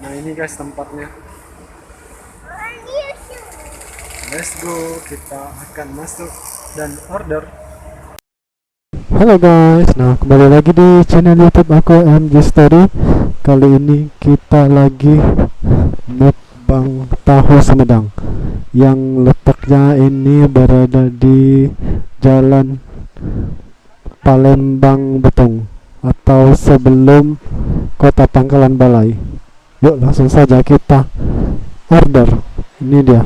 Nah ini guys tempatnya. Let's go, kita akan masuk dan order. Halo guys, nah kembali lagi di channel YouTube aku MG Story. Kali ini kita lagi mukbang tahu Sumedang yang letaknya ini berada di Jalan Palembang Betung atau sebelum Kota Pangkalan Balai. Yuk langsung saja kita order. Ini dia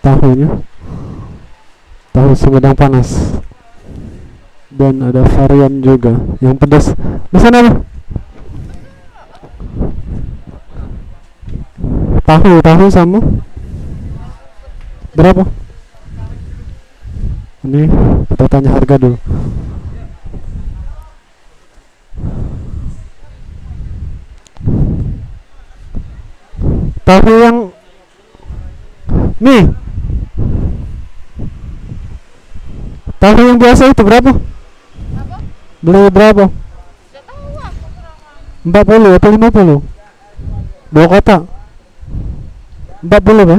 tahunya, tahu Sumedang panas, dan ada varian juga yang pedas. Pesan apa? Tahu sama berapa? Ini kita tanya harga dulu. Tahu yang nih, tahu yang biasa itu berapa? Beli berapa? 40 atau 50? Dua kotak 40 ya?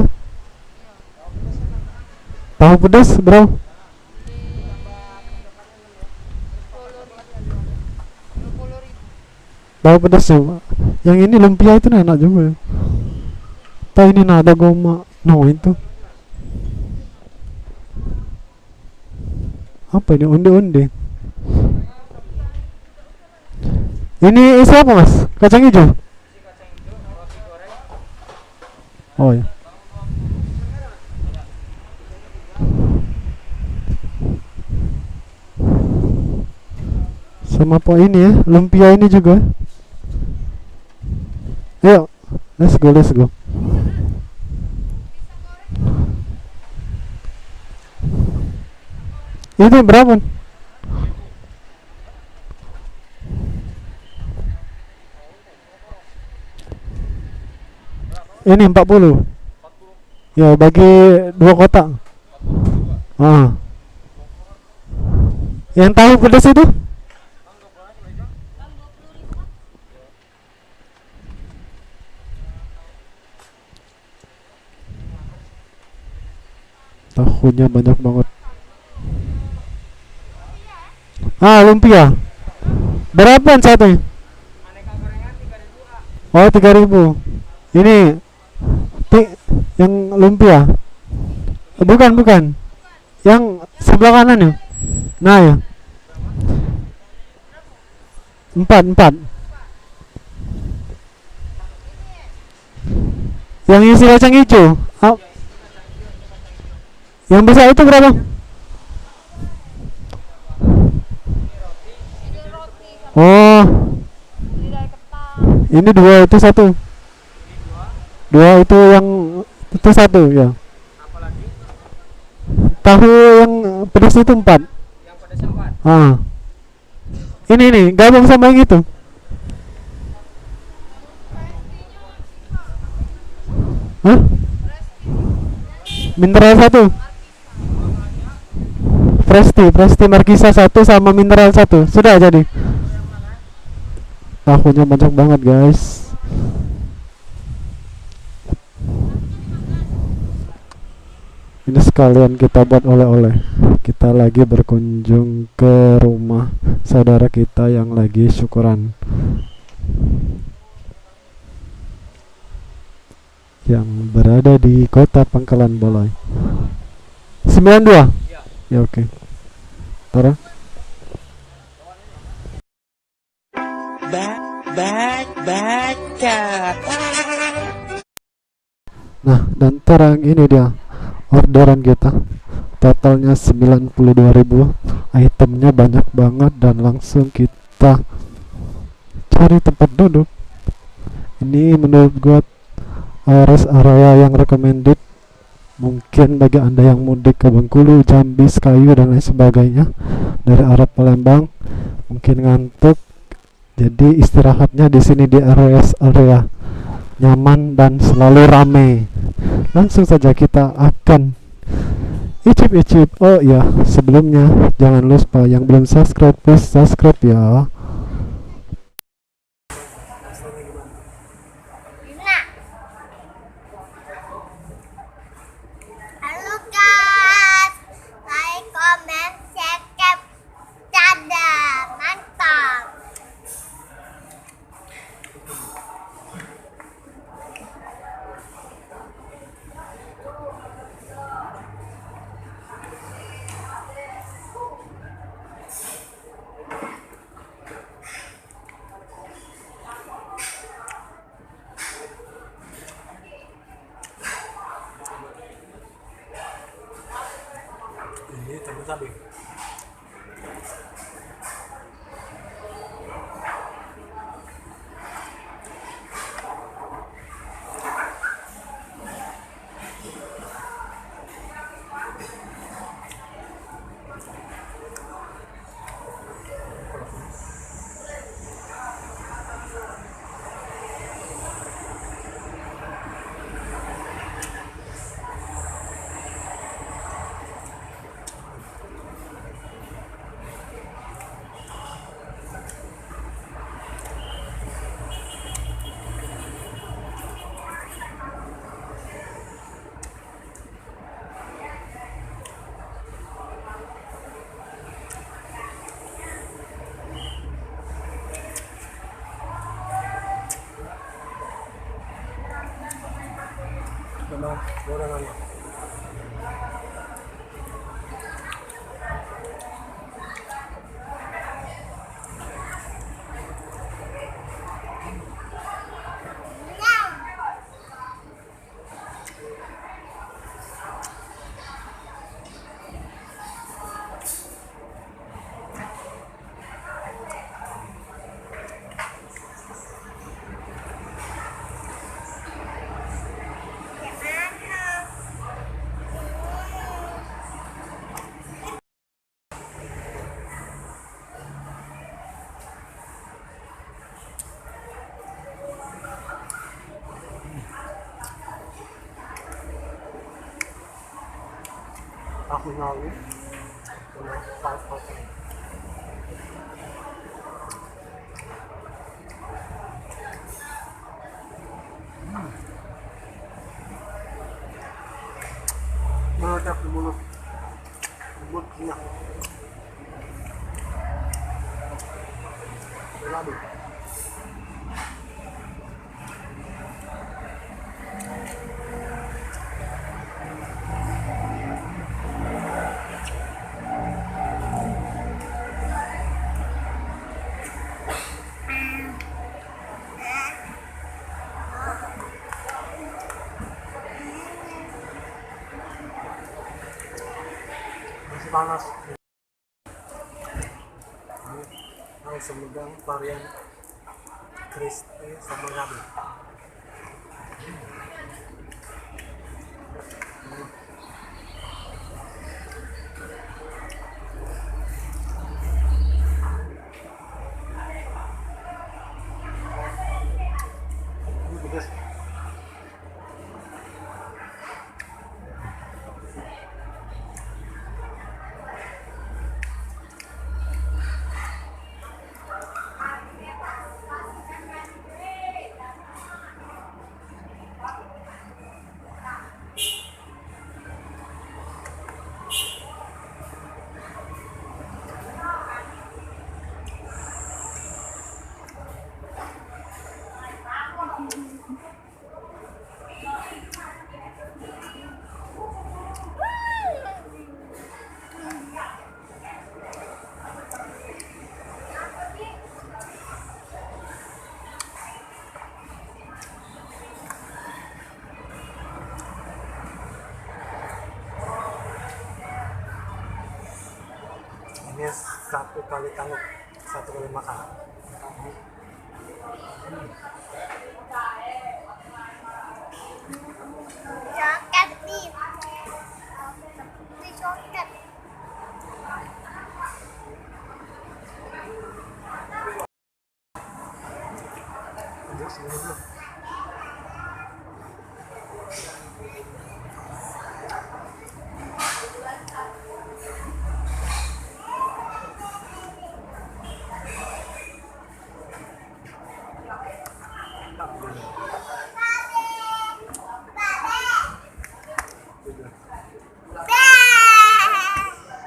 Tahu pedas berapa? Tahu pedas ya? Yang ini lumpia itu enak juga ya. Tahu ini nada goma. No itu apa ini? Onde-onde. Ini isi apa mas? Kacang hijau? Oh ya. Sama apa ini ya? Lumpia ini juga. Ayo, let's go. Ini berapa? Ini 40. Ya, bagi dua kotak. Ah. Yang tahu pedas itu? Tahunya banyak banget. Lumpia. Berapaan satunya? Oh, 3.000. Ini yang lumpia. Bukan. Yang sebelah kanan ya. Nah ya. 4. Yang isi kacang hijau. Yang besar itu berapa? Oh, ini 2, itu 1. 2 itu yang itu 1 ya. Tahu yang pedas itu 4. Ini gabung sama yang itu. Hah? Mineral 1. Presti Markisa 1 sama mineral 1. Sudah jadi. Tahunya banyak banget guys. Ini sekalian kita buat oleh-oleh. Kita lagi berkunjung ke rumah saudara kita yang lagi syukuran, yang berada di Kota Pangkalan Balai. 92? Ya oke. Tara. Nah, dan terang ini dia orderan kita. Totalnya 92.000. Itemnya banyak banget dan langsung kita cari tempat duduk. Ini menurut gua rest area yang recommended. Mungkin bagi anda yang mudik ke Bengkulu, Jambi, Sekayu dan lain sebagainya dari arah Palembang, mungkin ngantuk, jadi istirahatnya di sini di rest area nyaman dan selalu ramai. Langsung saja kita akan icip. Oh ya, sebelumnya jangan lupa yang belum subscribe, please subscribe ya. gorengannya. Aku lalu dengan meledak di mulut kenyang. Lalu masih panas. Langsung megang varian crispy sama gabi. Pedas. Ini 1 kali tanggup, 1 kali makan. Coklat nih. Ini coklat. Terus ini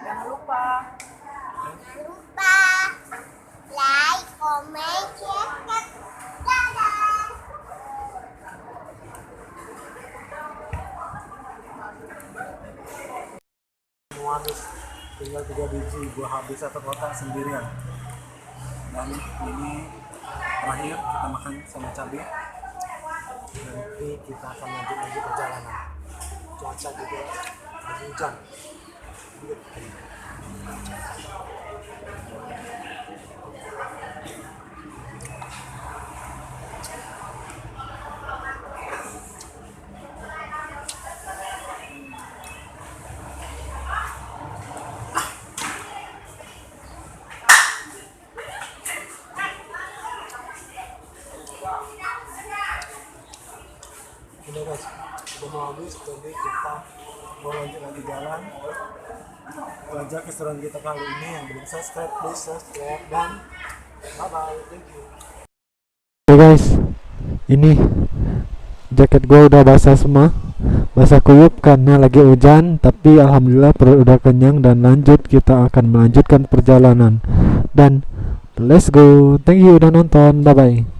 Jangan lupa like, comment, share, dadah. semua habis, tinggal 3 biji. Gua habis 1 kotak sendirian. Dan ini terakhir kita makan sama cabai. Nanti kita akan lanjut lagi perjalanan. Cuaca juga lagi hujan. Udah guys, udah mau habis, jadi kita mau lanjut lagi jalan. Itu aja keseruan kita kali ini. Yang belum subscribe, please subscribe, dan bye bye, thank you. Oke guys, ini jaket gua udah basah semua, basah kuyup karena lagi hujan. Tapi alhamdulillah perut udah kenyang dan lanjut, kita akan melanjutkan perjalanan. Dan let's go, thank you udah nonton, bye bye.